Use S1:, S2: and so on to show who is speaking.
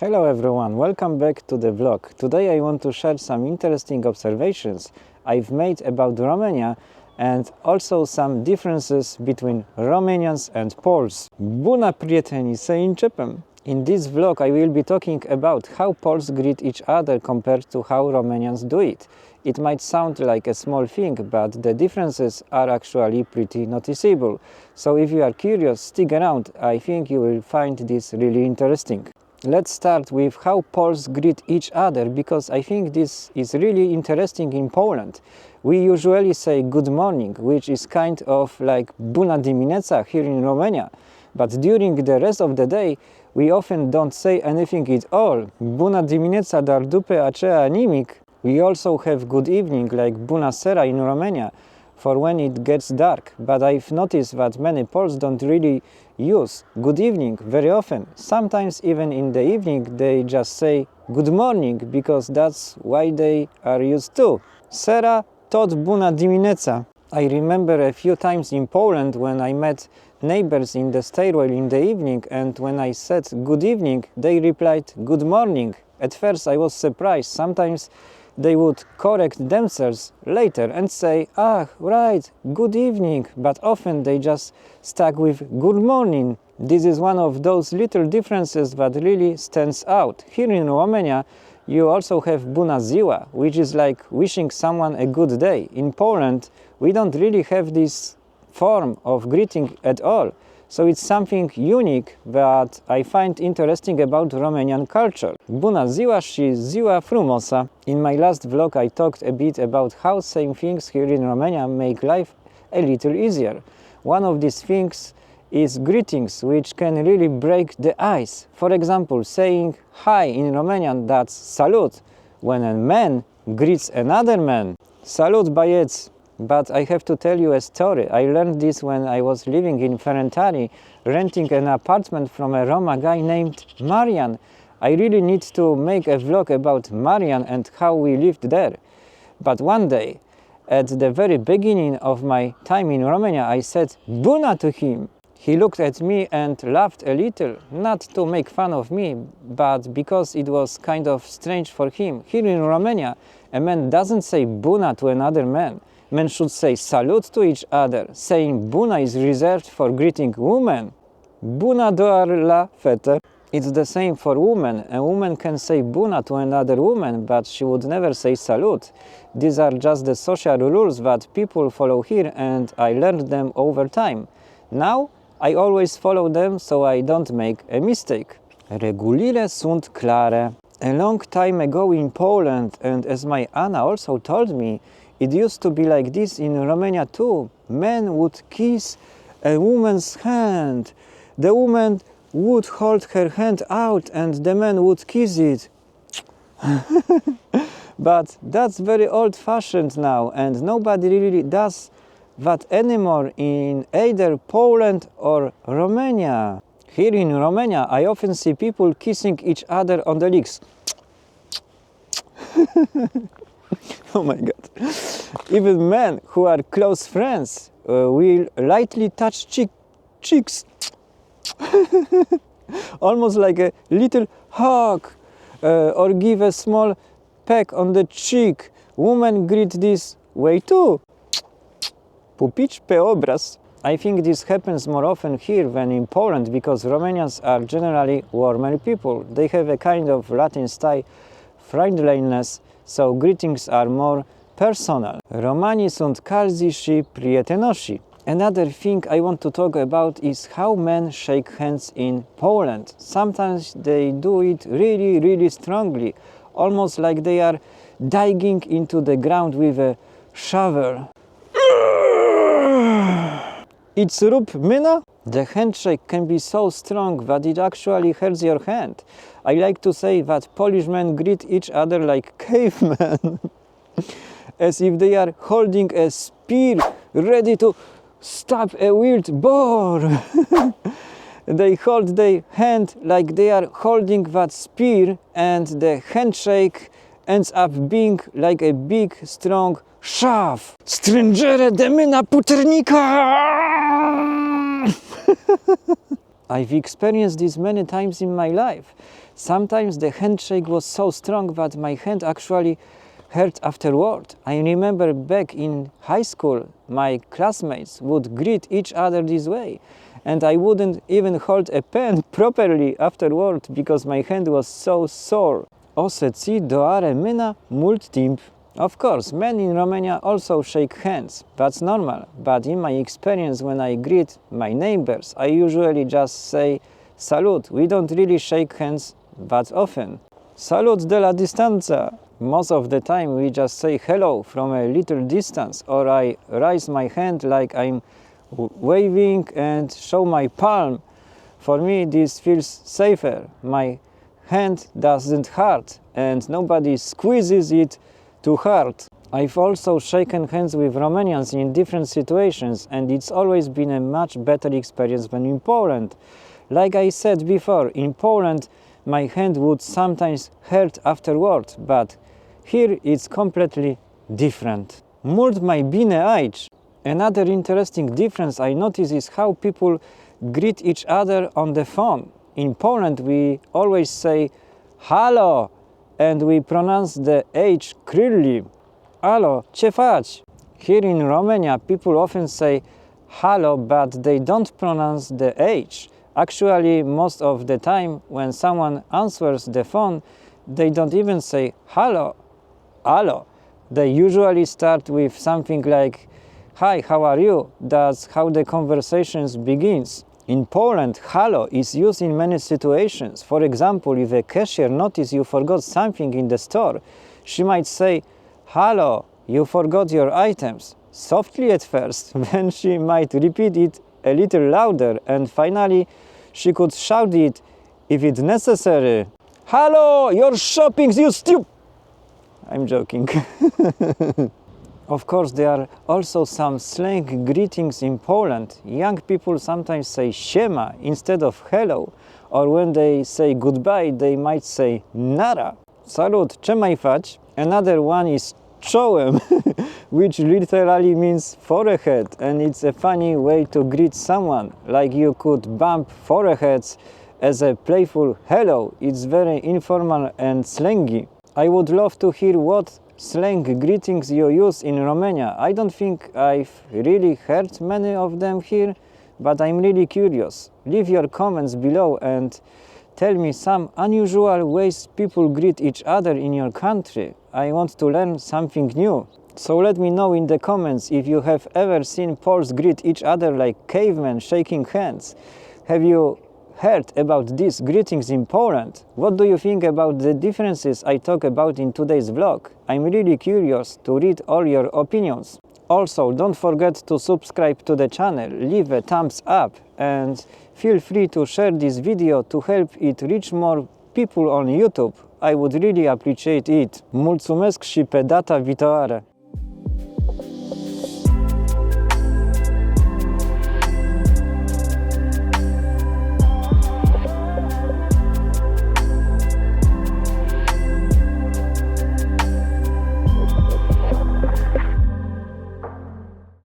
S1: Hello everyone, welcome back to the vlog. Today I want to share some interesting observations I've made about Romania and also some differences between Romanians and Poles. Bună prieteni, să începem! In this vlog I will be talking about how Poles greet each other compared to how Romanians do it. It might sound like a small thing, but the differences are actually pretty noticeable. So if you are curious, stick around, I think you will find this really interesting. Let's start with how Poles greet each other, because I think this is really interesting in Poland. We usually say good morning, which is kind of like bună dimineața here in Romania. But during the rest of the day, we often don't say anything at all. Bună dimineața, dar după aceea nimic. We also have good evening, like bună seara in Romania, for when it gets dark. But I've noticed that many Poles don't really use good evening very often. Sometimes even in the evening they just say good morning, because that's why they are used to. Seara, tot bună dimineața. I remember a few times in Poland when I met neighbors in the stairwell in the evening, and when I said good evening, they replied good morning. At first I was surprised. Sometimes they would correct themselves later and say, ah, right, good evening, but often they just stuck with good morning. This is one of those little differences that really stands out. Here in Romania, you also have bună ziua, which is like wishing someone a good day. In Poland, we don't really have this form of greeting at all. So it's something unique that I find interesting about Romanian culture. Bună ziua și ziua frumoasă. In my last vlog I talked a bit about how saying things here in Romania make life a little easier. One of these things is greetings, which can really break the ice. For example, saying hi in Romanian, that's salut, when a man greets another man. Salut băieți! But I have to tell you a story. I learned this when I was living in Ferentari, renting an apartment from a Roma guy named Marian. I really need to make a vlog about Marian and how we lived there. But one day, at the very beginning of my time in Romania, I said bună to him. He looked at me and laughed a little, not to make fun of me, but because it was kind of strange for him. Here in Romania, a man doesn't say bună to another man. Men should say salut to each other. Saying bună is reserved for greeting women. Bună doar la fete. It's the same for women. A woman can say bună to another woman, but she would never say salut. These are just the social rules that people follow here, and I learned them over time. Now, I always follow them so I don't make a mistake. Regulile sunt clare. A long time ago in Poland, and as my Anna also told me, it used to be like this in Romania too. Men would kiss a woman's hand. The woman would hold her hand out and the man would kiss it. But that's very old-fashioned now, and nobody really does that anymore in either Poland or Romania. Here in Romania, I often see people kissing each other on the lips. Oh my god. Even men who are close friends will lightly touch cheeks. Almost like a little hug, or give a small peck on the cheek. Women greet this way too. Pupici pe obraz. I think this happens more often here than in Poland, because Romanians are generally warmer people. They have a kind of Latin style friendliness, so greetings are more personal. Romani sunt calzi și prietenoși. Another thing I want to talk about is how men shake hands in Poland. Sometimes they do it really strongly, almost like they are digging into the ground with a shovel. It's rup mâna? The handshake can be so strong that it actually hurts your hand. I like to say that Polish men greet each other like cavemen, as if they are holding a spear ready to stab a wild boar. They hold their hand like they are holding that spear, and the handshake ends up being like a big, strong shove. Strângere de mâna puternică! I've experienced this many times in my life. Sometimes the handshake was so strong that my hand actually hurt afterward. I remember back in high school, my classmates would greet each other this way, and I wouldn't even hold a pen properly afterward because my hand was so sore. O se ți doare mâna mult timp. Of course, men in Romania also shake hands. That's normal. But in my experience, when I greet my neighbors, I usually just say salut. We don't really shake hands that often. Salut de la distanza. Most of the time we just say hello from a little distance, or I raise my hand like I'm waving and show my palm. For me, this feels safer. My hand doesn't hurt and nobody squeezes it too hard. I've also shaken hands with Romanians in different situations, and it's always been a much better experience than in Poland. Like I said before, in Poland my hand would sometimes hurt afterward, but here it's completely different. Mult mai bine aici. Another interesting difference I notice is how people greet each other on the phone. In Poland we always say halo, and we pronounce the H clearly. Halo, ce faci? Here in Romania, people often say halo, but they don't pronounce the H. Actually, most of the time, when someone answers the phone, they don't even say halo, halo. They usually start with something like, hi, how are you? That's how the conversation begins. In Poland, halo is used in many situations. For example, if a cashier notices you forgot something in the store, she might say, halo, you forgot your items. Softly at first, then she might repeat it a little louder, and finally she could shout it if it's necessary. Halo, your shopping, you stupid! I'm joking. Of course, there are also some slang greetings in Poland. Young people sometimes say siema instead of hello, or when they say goodbye, they might say nara. Salut, ce mai faci? Another one is czołem, which literally means forehead, and it's a funny way to greet someone, like you could bump foreheads as a playful hello. It's very informal and slangy. I would love to hear what slang greetings you use in Romania. I don't think I've really heard many of them here, but I'm really curious. Leave your comments below and tell me some unusual ways people greet each other in your country. I want to learn something new. So let me know in the comments if you have ever seen Poles greet each other like cavemen shaking hands. Have you heard about these greetings in Poland? What do you think about the differences I talk about in today's vlog? I'm really curious to read all your opinions. Also, don't forget to subscribe to the channel, leave a thumbs up, and feel free to share this video to help it reach more people on YouTube. I would really appreciate it. Mulțumesc și pe data viitoare!